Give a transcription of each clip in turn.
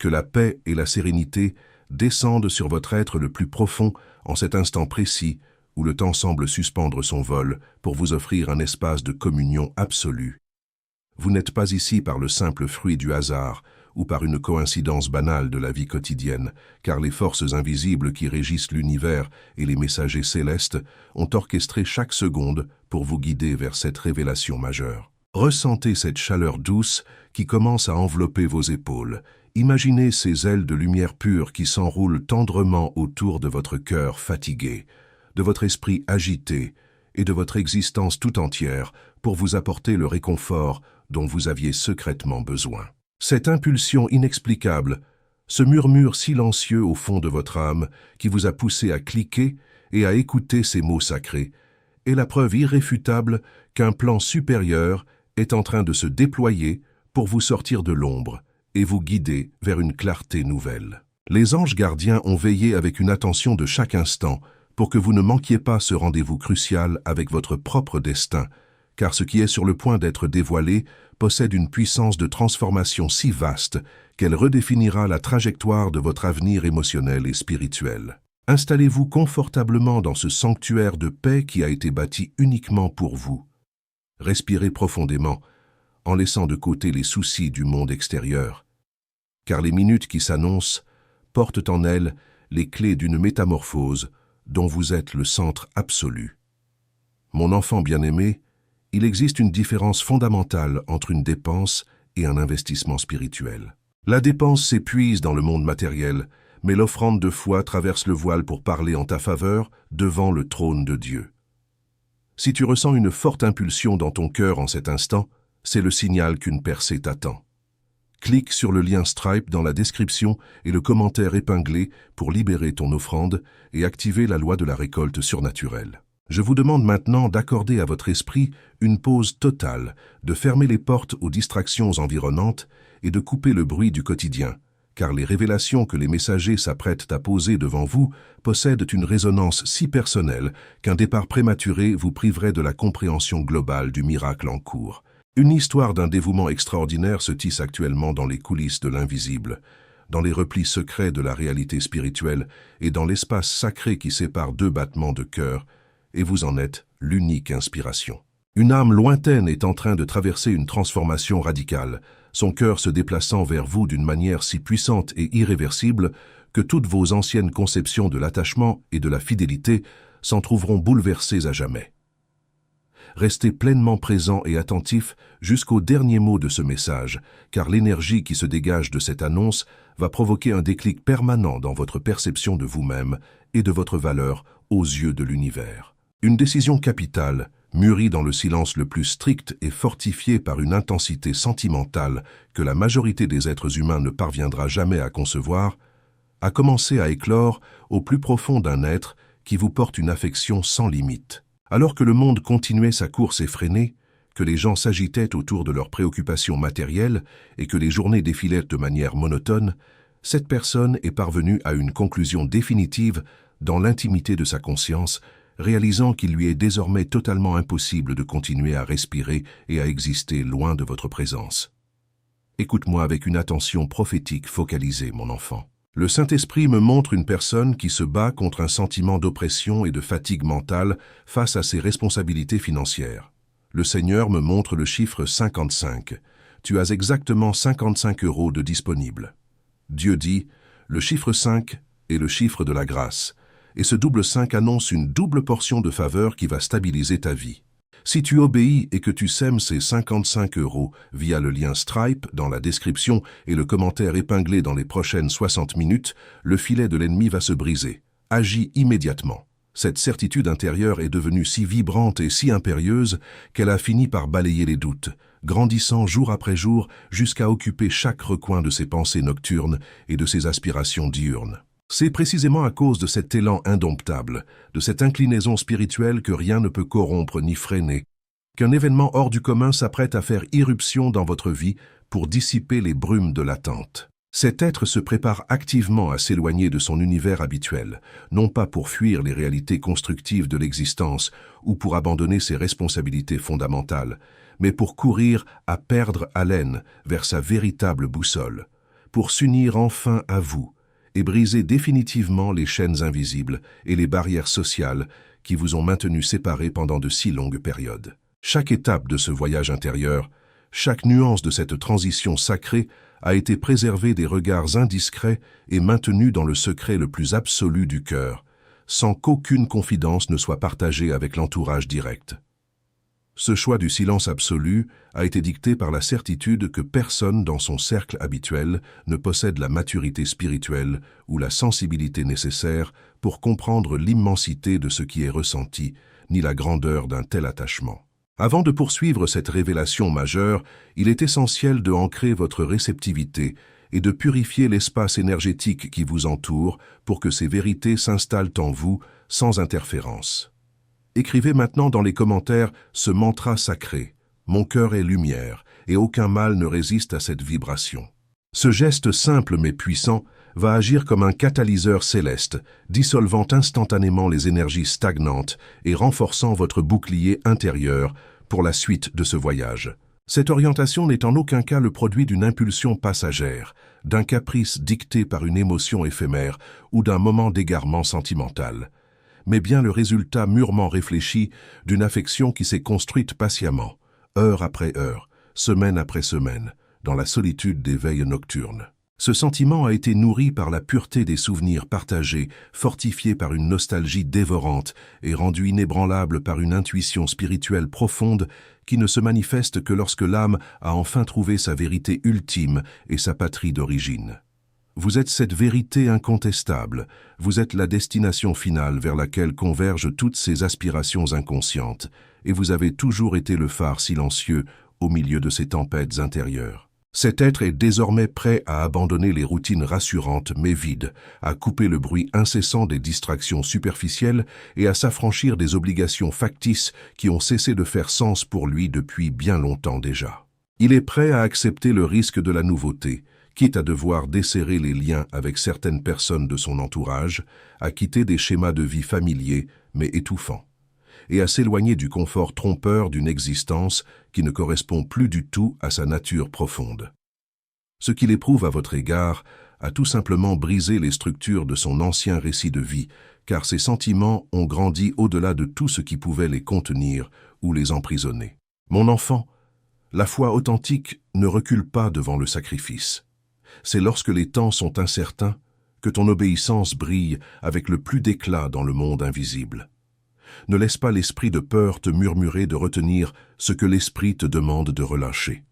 Que la paix et la sérénité descendent sur votre être le plus profond en cet instant précis où le temps semble suspendre son vol pour vous offrir un espace de communion absolue. Vous n'êtes pas ici par le simple fruit du hasard ou par une coïncidence banale de la vie quotidienne, car les forces invisibles qui régissent l'univers et les messagers célestes ont orchestré chaque seconde pour vous guider vers cette révélation majeure. Ressentez cette chaleur douce qui commence à envelopper vos épaules. Imaginez ces ailes de lumière pure qui s'enroulent tendrement autour de votre cœur fatigué, de votre esprit agité et de votre existence tout entière pour vous apporter le réconfort dont vous aviez secrètement besoin. Cette impulsion inexplicable, ce murmure silencieux au fond de votre âme qui vous a poussé à cliquer et à écouter ces mots sacrés, est la preuve irréfutable qu'un plan supérieur est en train de se déployer pour vous sortir de l'ombre et vous guider vers une clarté nouvelle. Les anges gardiens ont veillé avec une attention de chaque instant pour que vous ne manquiez pas ce rendez-vous crucial avec votre propre destin, car ce qui est sur le point d'être dévoilé possède une puissance de transformation si vaste qu'elle redéfinira la trajectoire de votre avenir émotionnel et spirituel. Installez-vous confortablement dans ce sanctuaire de paix qui a été bâti uniquement pour vous. Respirez profondément, en laissant de côté les soucis du monde extérieur, car les minutes qui s'annoncent portent en elles les clés d'une métamorphose dont vous êtes le centre absolu. Mon enfant bien-aimé, il existe une différence fondamentale entre une dépense et un investissement spirituel. La dépense s'épuise dans le monde matériel, mais l'offrande de foi traverse le voile pour parler en ta faveur devant le trône de Dieu. Si tu ressens une forte impulsion dans ton cœur en cet instant, c'est le signal qu'une percée t'attend. Clique sur le lien Stripe dans la description et le commentaire épinglé pour libérer ton offrande et activer la loi de la récolte surnaturelle. Je vous demande maintenant d'accorder à votre esprit une pause totale, de fermer les portes aux distractions environnantes et de couper le bruit du quotidien, car les révélations que les messagers s'apprêtent à poser devant vous possèdent une résonance si personnelle qu'un départ prématuré vous priverait de la compréhension globale du miracle en cours. Une histoire d'un dévouement extraordinaire se tisse actuellement dans les coulisses de l'invisible, dans les replis secrets de la réalité spirituelle et dans l'espace sacré qui sépare deux battements de cœur, et vous en êtes l'unique inspiration. Une âme lointaine est en train de traverser une transformation radicale, son cœur se déplaçant vers vous d'une manière si puissante et irréversible que toutes vos anciennes conceptions de l'attachement et de la fidélité s'en trouveront bouleversées à jamais. Restez pleinement présent et attentif jusqu'au dernier mot de ce message, car l'énergie qui se dégage de cette annonce va provoquer un déclic permanent dans votre perception de vous-même et de votre valeur aux yeux de l'univers. Une décision capitale, mûrie dans le silence le plus strict et fortifiée par une intensité sentimentale que la majorité des êtres humains ne parviendra jamais à concevoir, a commencé à éclore au plus profond d'un être qui vous porte une affection sans limite. Alors que le monde continuait sa course effrénée, que les gens s'agitaient autour de leurs préoccupations matérielles et que les journées défilaient de manière monotone, cette personne est parvenue à une conclusion définitive dans l'intimité de sa conscience, réalisant qu'il lui est désormais totalement impossible de continuer à respirer et à exister loin de votre présence. Écoute-moi avec une attention prophétique focalisée, mon enfant. Le Saint-Esprit me montre une personne qui se bat contre un sentiment d'oppression et de fatigue mentale face à ses responsabilités financières. Le Seigneur me montre le chiffre 55. Tu as exactement 55 € de disponible. Dieu dit, le chiffre 5 est le chiffre de la grâce, et ce double 5 annonce une double portion de faveur qui va stabiliser ta vie. Si tu obéis et que tu sèmes ces 55 € via le lien Stripe dans la description et le commentaire épinglé dans les prochaines 60 minutes, le filet de l'ennemi va se briser. Agis immédiatement. Cette certitude intérieure est devenue si vibrante et si impérieuse qu'elle a fini par balayer les doutes, grandissant jour après jour jusqu'à occuper chaque recoin de ses pensées nocturnes et de ses aspirations diurnes. C'est précisément à cause de cet élan indomptable, de cette inclinaison spirituelle que rien ne peut corrompre ni freiner, qu'un événement hors du commun s'apprête à faire irruption dans votre vie pour dissiper les brumes de l'attente. Cet être se prépare activement à s'éloigner de son univers habituel, non pas pour fuir les réalités constructives de l'existence ou pour abandonner ses responsabilités fondamentales, mais pour courir à perdre haleine vers sa véritable boussole, pour s'unir enfin à vous et briser définitivement les chaînes invisibles et les barrières sociales qui vous ont maintenus séparés pendant de si longues périodes. Chaque étape de ce voyage intérieur, chaque nuance de cette transition sacrée a été préservée des regards indiscrets et maintenue dans le secret le plus absolu du cœur, sans qu'aucune confidence ne soit partagée avec l'entourage direct. Ce choix du silence absolu a été dicté par la certitude que personne dans son cercle habituel ne possède la maturité spirituelle ou la sensibilité nécessaire pour comprendre l'immensité de ce qui est ressenti, ni la grandeur d'un tel attachement. Avant de poursuivre cette révélation majeure, il est essentiel de ancrer votre réceptivité et de purifier l'espace énergétique qui vous entoure pour que ces vérités s'installent en vous sans interférence. Écrivez maintenant dans les commentaires ce mantra sacré. Mon cœur est lumière et aucun mal ne résiste à cette vibration. Ce geste simple mais puissant va agir comme un catalyseur céleste, dissolvant instantanément les énergies stagnantes et renforçant votre bouclier intérieur pour la suite de ce voyage. Cette orientation n'est en aucun cas le produit d'une impulsion passagère, d'un caprice dicté par une émotion éphémère ou d'un moment d'égarement sentimental, mais bien le résultat mûrement réfléchi d'une affection qui s'est construite patiemment, heure après heure, semaine après semaine, dans la solitude des veilles nocturnes. Ce sentiment a été nourri par la pureté des souvenirs partagés, fortifié par une nostalgie dévorante et rendu inébranlable par une intuition spirituelle profonde qui ne se manifeste que lorsque l'âme a enfin trouvé sa vérité ultime et sa patrie d'origine. Vous êtes cette vérité incontestable, vous êtes la destination finale vers laquelle convergent toutes ces aspirations inconscientes, et vous avez toujours été le phare silencieux au milieu de ces tempêtes intérieures. Cet être est désormais prêt à abandonner les routines rassurantes mais vides, à couper le bruit incessant des distractions superficielles et à s'affranchir des obligations factices qui ont cessé de faire sens pour lui depuis bien longtemps déjà. Il est prêt à accepter le risque de la nouveauté, quitte à devoir desserrer les liens avec certaines personnes de son entourage, à quitter des schémas de vie familiers mais étouffants, et à s'éloigner du confort trompeur d'une existence qui ne correspond plus du tout à sa nature profonde. Ce qu'il éprouve à votre égard a tout simplement brisé les structures de son ancien récit de vie, car ses sentiments ont grandi au-delà de tout ce qui pouvait les contenir ou les emprisonner. Mon enfant, la foi authentique ne recule pas devant le sacrifice. C'est lorsque les temps sont incertains que ton obéissance brille avec le plus d'éclat dans le monde invisible. Ne laisse pas l'esprit de peur te murmurer de retenir ce que l'esprit te demande de relâcher.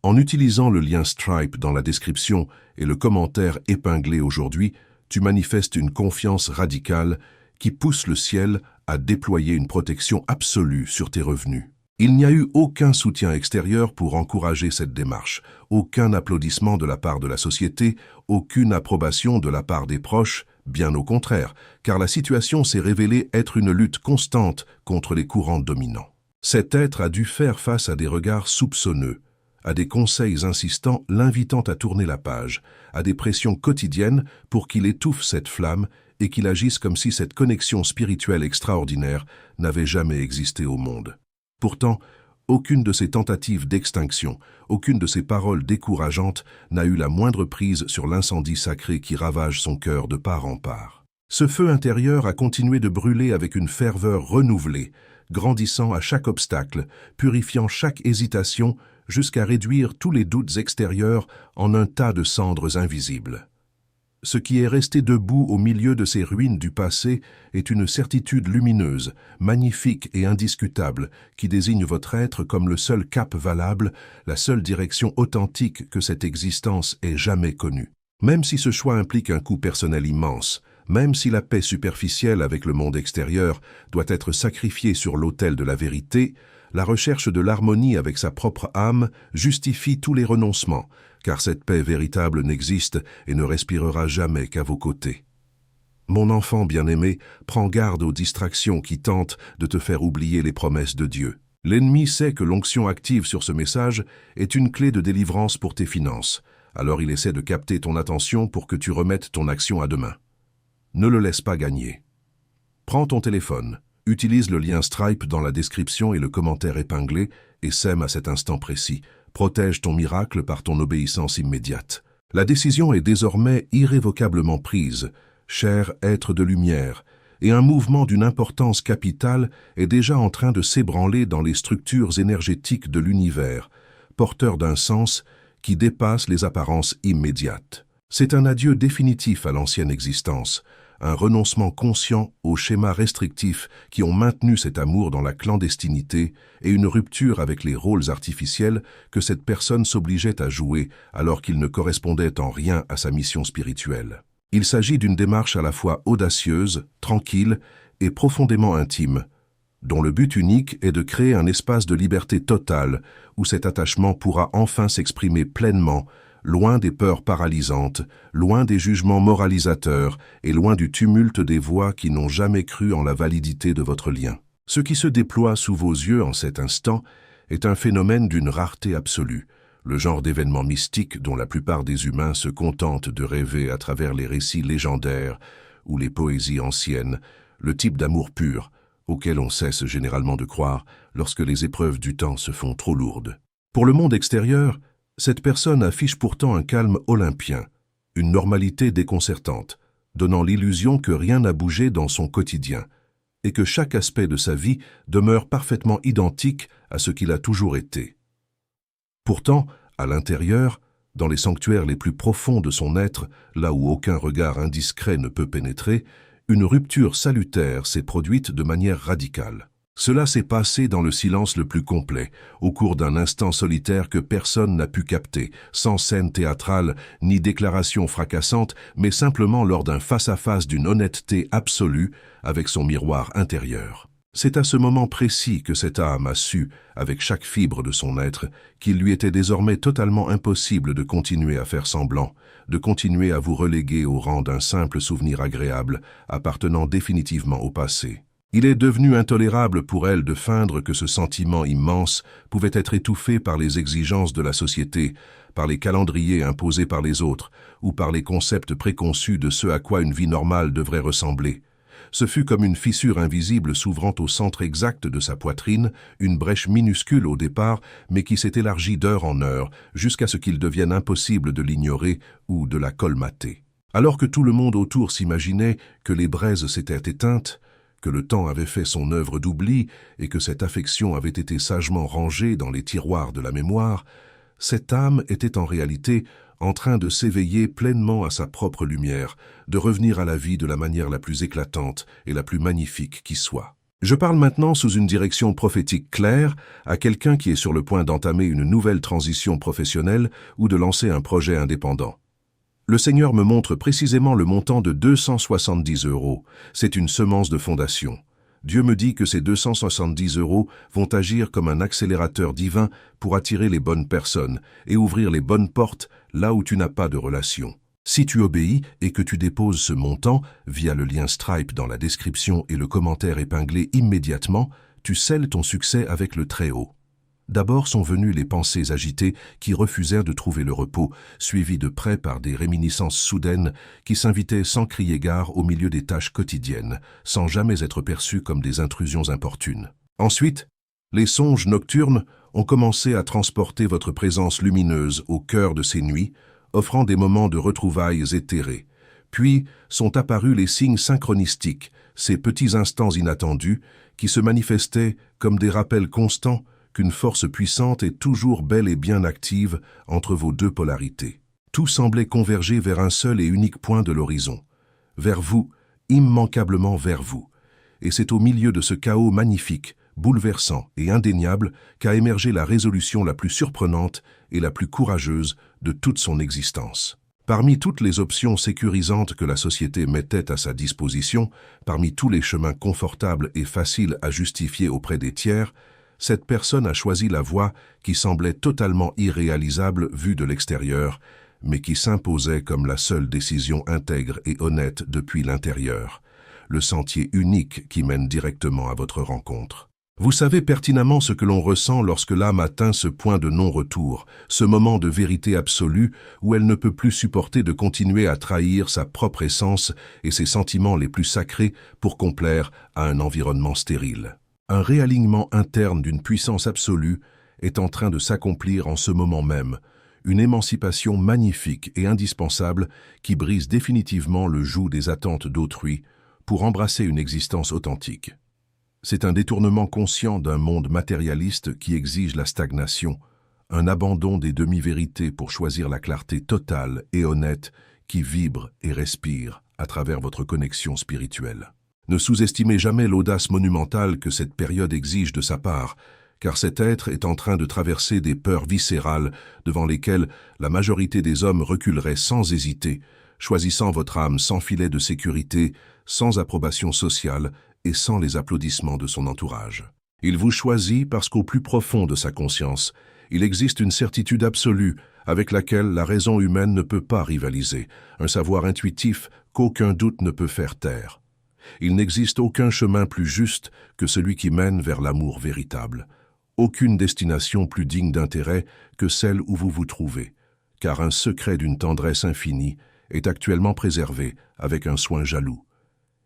En utilisant le lien Stripe dans la description et le commentaire épinglé aujourd'hui, tu manifestes une confiance radicale qui pousse le ciel à déployer une protection absolue sur tes revenus. Il n'y a eu aucun soutien extérieur pour encourager cette démarche, aucun applaudissement de la part de la société, aucune approbation de la part des proches, bien au contraire, car la situation s'est révélée être une lutte constante contre les courants dominants. Cet être a dû faire face à des regards soupçonneux, à des conseils insistants l'invitant à tourner la page, à des pressions quotidiennes pour qu'il étouffe cette flamme et qu'il agisse comme si cette connexion spirituelle extraordinaire n'avait jamais existé au monde. Pourtant, aucune de ces tentatives d'extinction, aucune de ces paroles décourageantes n'a eu la moindre prise sur l'incendie sacré qui ravage son cœur de part en part. Ce feu intérieur a continué de brûler avec une ferveur renouvelée, grandissant à chaque obstacle, purifiant chaque hésitation jusqu'à réduire tous les doutes extérieurs en un tas de cendres invisibles. Ce qui est resté debout au milieu de ces ruines du passé est une certitude lumineuse, magnifique et indiscutable qui désigne votre être comme le seul cap valable, la seule direction authentique que cette existence ait jamais connue. Même si ce choix implique un coût personnel immense, même si la paix superficielle avec le monde extérieur doit être sacrifiée sur l'autel de la vérité, la recherche de l'harmonie avec sa propre âme justifie tous les renoncements, car cette paix véritable n'existe et ne respirera jamais qu'à vos côtés. Mon enfant bien-aimé, prends garde aux distractions qui tentent de te faire oublier les promesses de Dieu. L'ennemi sait que l'onction active sur ce message est une clé de délivrance pour tes finances, alors il essaie de capter ton attention pour que tu remettes ton action à demain. Ne le laisse pas gagner. Prends ton téléphone, utilise le lien Stripe dans la description et le commentaire épinglé et sème à cet instant précis. Protège ton miracle par ton obéissance immédiate. La décision est désormais irrévocablement prise, cher être de lumière, et un mouvement d'une importance capitale est déjà en train de s'ébranler dans les structures énergétiques de l'univers, porteur d'un sens qui dépasse les apparences immédiates. C'est un adieu définitif à l'ancienne existence, un renoncement conscient aux schémas restrictifs qui ont maintenu cet amour dans la clandestinité et une rupture avec les rôles artificiels que cette personne s'obligeait à jouer alors qu'il ne correspondait en rien à sa mission spirituelle. Il s'agit d'une démarche à la fois audacieuse, tranquille et profondément intime, dont le but unique est de créer un espace de liberté totale où cet attachement pourra enfin s'exprimer pleinement, loin des peurs paralysantes, loin des jugements moralisateurs et loin du tumulte des voix qui n'ont jamais cru en la validité de votre lien. Ce qui se déploie sous vos yeux en cet instant est un phénomène d'une rareté absolue, le genre d'événement mystique dont la plupart des humains se contentent de rêver à travers les récits légendaires ou les poésies anciennes, le type d'amour pur auquel on cesse généralement de croire lorsque les épreuves du temps se font trop lourdes. Pour le monde extérieur, cette personne affiche pourtant un calme olympien, une normalité déconcertante, donnant l'illusion que rien n'a bougé dans son quotidien, et que chaque aspect de sa vie demeure parfaitement identique à ce qu'il a toujours été. Pourtant, à l'intérieur, dans les sanctuaires les plus profonds de son être, là où aucun regard indiscret ne peut pénétrer, une rupture salutaire s'est produite de manière radicale. Cela s'est passé dans le silence le plus complet, au cours d'un instant solitaire que personne n'a pu capter, sans scène théâtrale ni déclaration fracassante, mais simplement lors d'un face-à-face d'une honnêteté absolue avec son miroir intérieur. C'est à ce moment précis que cette âme a su, avec chaque fibre de son être, qu'il lui était désormais totalement impossible de continuer à faire semblant, de continuer à vous reléguer au rang d'un simple souvenir agréable, appartenant définitivement au passé. Il est devenu intolérable pour elle de feindre que ce sentiment immense pouvait être étouffé par les exigences de la société, par les calendriers imposés par les autres, ou par les concepts préconçus de ce à quoi une vie normale devrait ressembler. Ce fut comme une fissure invisible s'ouvrant au centre exact de sa poitrine, une brèche minuscule au départ, mais qui s'est élargie d'heure en heure, jusqu'à ce qu'il devienne impossible de l'ignorer ou de la colmater. Alors que tout le monde autour s'imaginait que les braises s'étaient éteintes, que le temps avait fait son œuvre d'oubli et que cette affection avait été sagement rangée dans les tiroirs de la mémoire, cette âme était en réalité en train de s'éveiller pleinement à sa propre lumière, de revenir à la vie de la manière la plus éclatante et la plus magnifique qui soit. Je parle maintenant sous une direction prophétique claire à quelqu'un qui est sur le point d'entamer une nouvelle transition professionnelle ou de lancer un projet indépendant. Le Seigneur me montre précisément le montant de 270 €. C'est une semence de fondation. Dieu me dit que ces 270 € vont agir comme un accélérateur divin pour attirer les bonnes personnes et ouvrir les bonnes portes là où tu n'as pas de relation. Si tu obéis et que tu déposes ce montant via le lien Stripe dans la description et le commentaire épinglé immédiatement, tu scelles ton succès avec le Très-Haut. D'abord sont venues les pensées agitées qui refusèrent de trouver le repos, suivies de près par des réminiscences soudaines qui s'invitaient sans crier gare au milieu des tâches quotidiennes, sans jamais être perçues comme des intrusions importunes. Ensuite, les songes nocturnes ont commencé à transporter votre présence lumineuse au cœur de ces nuits, offrant des moments de retrouvailles éthérées. Puis sont apparus les signes synchronistiques, ces petits instants inattendus qui se manifestaient comme des rappels constants qu'une force puissante est toujours bel et bien active entre vos deux polarités. Tout semblait converger vers un seul et unique point de l'horizon, vers vous, immanquablement vers vous. Et c'est au milieu de ce chaos magnifique, bouleversant et indéniable qu'a émergé la résolution la plus surprenante et la plus courageuse de toute son existence. Parmi toutes les options sécurisantes que la société mettait à sa disposition, parmi tous les chemins confortables et faciles à justifier auprès des tiers, cette personne a choisi la voie qui semblait totalement irréalisable vue de l'extérieur, mais qui s'imposait comme la seule décision intègre et honnête depuis l'intérieur, le sentier unique qui mène directement à votre rencontre. Vous savez pertinemment ce que l'on ressent lorsque l'âme atteint ce point de non-retour, ce moment de vérité absolue où elle ne peut plus supporter de continuer à trahir sa propre essence et ses sentiments les plus sacrés pour complaire à un environnement stérile. Un réalignement interne d'une puissance absolue est en train de s'accomplir en ce moment même, une émancipation magnifique et indispensable qui brise définitivement le joug des attentes d'autrui pour embrasser une existence authentique. C'est un détournement conscient d'un monde matérialiste qui exige la stagnation, un abandon des demi-vérités pour choisir la clarté totale et honnête qui vibre et respire à travers votre connexion spirituelle. Ne sous-estimez jamais l'audace monumentale que cette période exige de sa part, car cet être est en train de traverser des peurs viscérales devant lesquelles la majorité des hommes reculerait sans hésiter, choisissant votre âme sans filet de sécurité, sans approbation sociale et sans les applaudissements de son entourage. Il vous choisit parce qu'au plus profond de sa conscience, il existe une certitude absolue avec laquelle la raison humaine ne peut pas rivaliser, un savoir intuitif qu'aucun doute ne peut faire taire. Il n'existe aucun chemin plus juste que celui qui mène vers l'amour véritable. Aucune destination plus digne d'intérêt que celle où vous vous trouvez, car un secret d'une tendresse infinie est actuellement préservé avec un soin jaloux,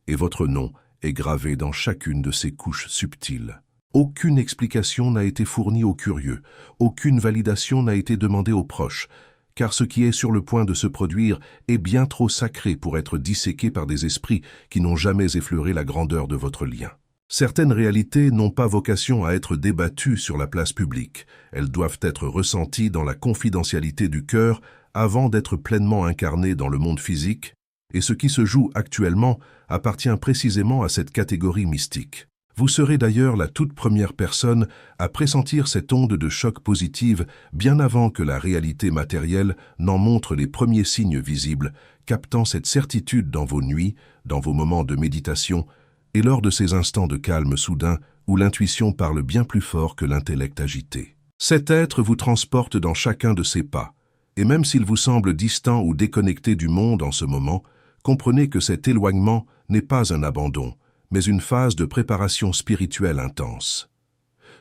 et votre nom est gravé dans chacune de ces couches subtiles. Aucune explication n'a été fournie aux curieux, aucune validation n'a été demandée aux proches, car ce qui est sur le point de se produire est bien trop sacré pour être disséqué par des esprits qui n'ont jamais effleuré la grandeur de votre lien. Certaines réalités n'ont pas vocation à être débattues sur la place publique. Elles doivent être ressenties dans la confidentialité du cœur avant d'être pleinement incarnées dans le monde physique, et ce qui se joue actuellement appartient précisément à cette catégorie mystique. Vous serez d'ailleurs la toute première personne à pressentir cette onde de choc positive bien avant que la réalité matérielle n'en montre les premiers signes visibles, captant cette certitude dans vos nuits, dans vos moments de méditation, et lors de ces instants de calme soudain où l'intuition parle bien plus fort que l'intellect agité. Cet être vous transporte dans chacun de ses pas, et même s'il vous semble distant ou déconnecté du monde en ce moment, comprenez que cet éloignement n'est pas un abandon, mais une phase de préparation spirituelle intense.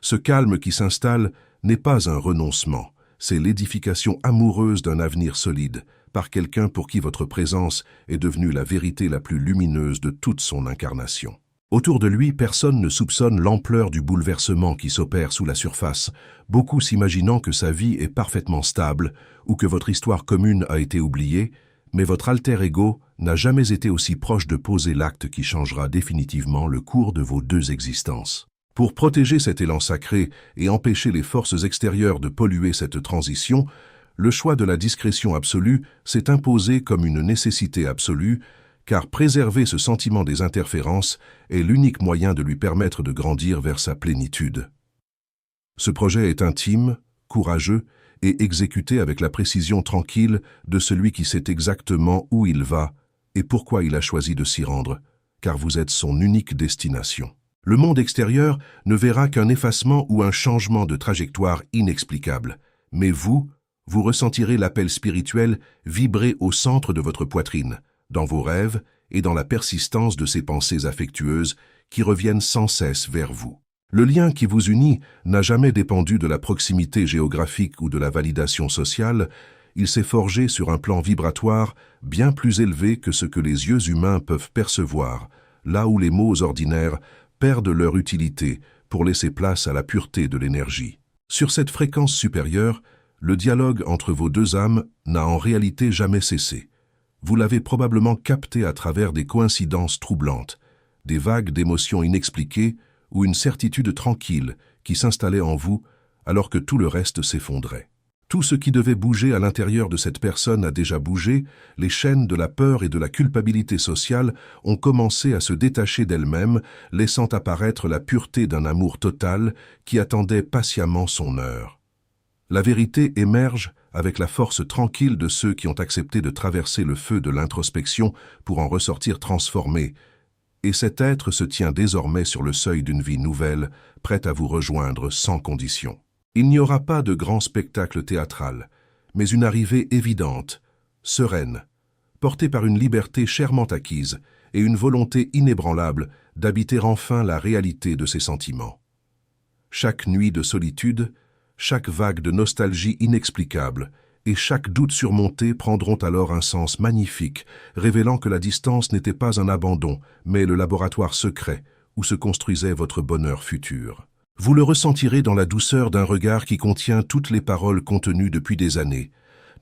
Ce calme qui s'installe n'est pas un renoncement, c'est l'édification amoureuse d'un avenir solide, par quelqu'un pour qui votre présence est devenue la vérité la plus lumineuse de toute son incarnation. Autour de lui, personne ne soupçonne l'ampleur du bouleversement qui s'opère sous la surface, beaucoup s'imaginant que sa vie est parfaitement stable ou que votre histoire commune a été oubliée, mais votre alter ego n'a jamais été aussi proche de poser l'acte qui changera définitivement le cours de vos deux existences. Pour protéger cet élan sacré et empêcher les forces extérieures de polluer cette transition, le choix de la discrétion absolue s'est imposé comme une nécessité absolue, car préserver ce sentiment des interférences est l'unique moyen de lui permettre de grandir vers sa plénitude. Ce projet est intime, courageux et exécuté avec la précision tranquille de celui qui sait exactement où il va et pourquoi il a choisi de s'y rendre, car vous êtes son unique destination. Le monde extérieur ne verra qu'un effacement ou un changement de trajectoire inexplicable, mais vous ressentirez l'appel spirituel vibrer au centre de votre poitrine, dans vos rêves et dans la persistance de ces pensées affectueuses qui reviennent sans cesse vers vous. Le lien qui vous unit n'a jamais dépendu de la proximité géographique ou de la validation sociale, il s'est forgé sur un plan vibratoire bien plus élevé que ce que les yeux humains peuvent percevoir, là où les mots ordinaires perdent leur utilité pour laisser place à la pureté de l'énergie. Sur cette fréquence supérieure, le dialogue entre vos deux âmes n'a en réalité jamais cessé. Vous l'avez probablement capté à travers des coïncidences troublantes, des vagues d'émotions inexpliquées ou une certitude tranquille qui s'installait en vous alors que tout le reste s'effondrait. Tout ce qui devait bouger à l'intérieur de cette personne a déjà bougé, les chaînes de la peur et de la culpabilité sociale ont commencé à se détacher d'elles-mêmes, laissant apparaître la pureté d'un amour total qui attendait patiemment son heure. La vérité émerge avec la force tranquille de ceux qui ont accepté de traverser le feu de l'introspection pour en ressortir transformés, et cet être se tient désormais sur le seuil d'une vie nouvelle, prête à vous rejoindre sans condition. Il n'y aura pas de grand spectacle théâtral, mais une arrivée évidente, sereine, portée par une liberté chèrement acquise et une volonté inébranlable d'habiter enfin la réalité de ses sentiments. Chaque nuit de solitude, chaque vague de nostalgie inexplicable et chaque doute surmonté prendront alors un sens magnifique, révélant que la distance n'était pas un abandon, mais le laboratoire secret où se construisait votre bonheur futur. Vous le ressentirez dans la douceur d'un regard qui contient toutes les paroles contenues depuis des années,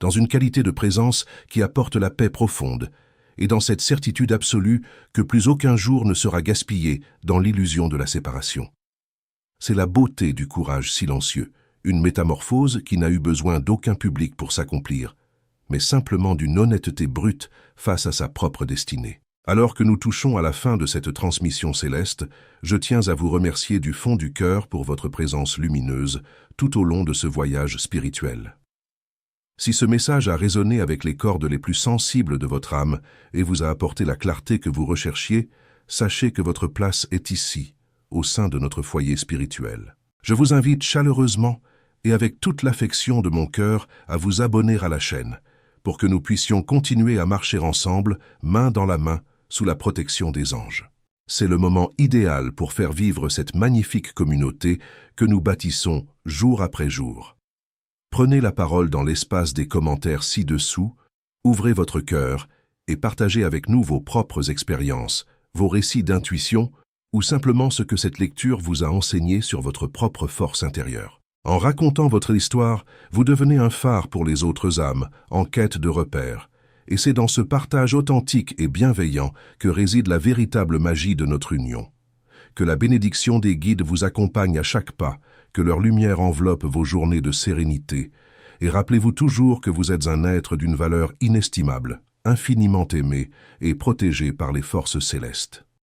dans une qualité de présence qui apporte la paix profonde, et dans cette certitude absolue que plus aucun jour ne sera gaspillé dans l'illusion de la séparation. C'est la beauté du courage silencieux, une métamorphose qui n'a eu besoin d'aucun public pour s'accomplir, mais simplement d'une honnêteté brute face à sa propre destinée. Alors que nous touchons à la fin de cette transmission céleste, je tiens à vous remercier du fond du cœur pour votre présence lumineuse tout au long de ce voyage spirituel. Si ce message a résonné avec les cordes les plus sensibles de votre âme et vous a apporté la clarté que vous recherchiez, sachez que votre place est ici, au sein de notre foyer spirituel. Je vous invite chaleureusement et avec toute l'affection de mon cœur à vous abonner à la chaîne, pour que nous puissions continuer à marcher ensemble, main dans la main, sous la protection des anges. C'est le moment idéal pour faire vivre cette magnifique communauté que nous bâtissons jour après jour. Prenez la parole dans l'espace des commentaires ci-dessous, ouvrez votre cœur et partagez avec nous vos propres expériences, vos récits d'intuition ou simplement ce que cette lecture vous a enseigné sur votre propre force intérieure. En racontant votre histoire, vous devenez un phare pour les autres âmes en quête de repères, et c'est dans ce partage authentique et bienveillant que réside la véritable magie de notre union. Que la bénédiction des guides vous accompagne à chaque pas, que leur lumière enveloppe vos journées de sérénité, et rappelez-vous toujours que vous êtes un être d'une valeur inestimable, infiniment aimé et protégé par les forces célestes.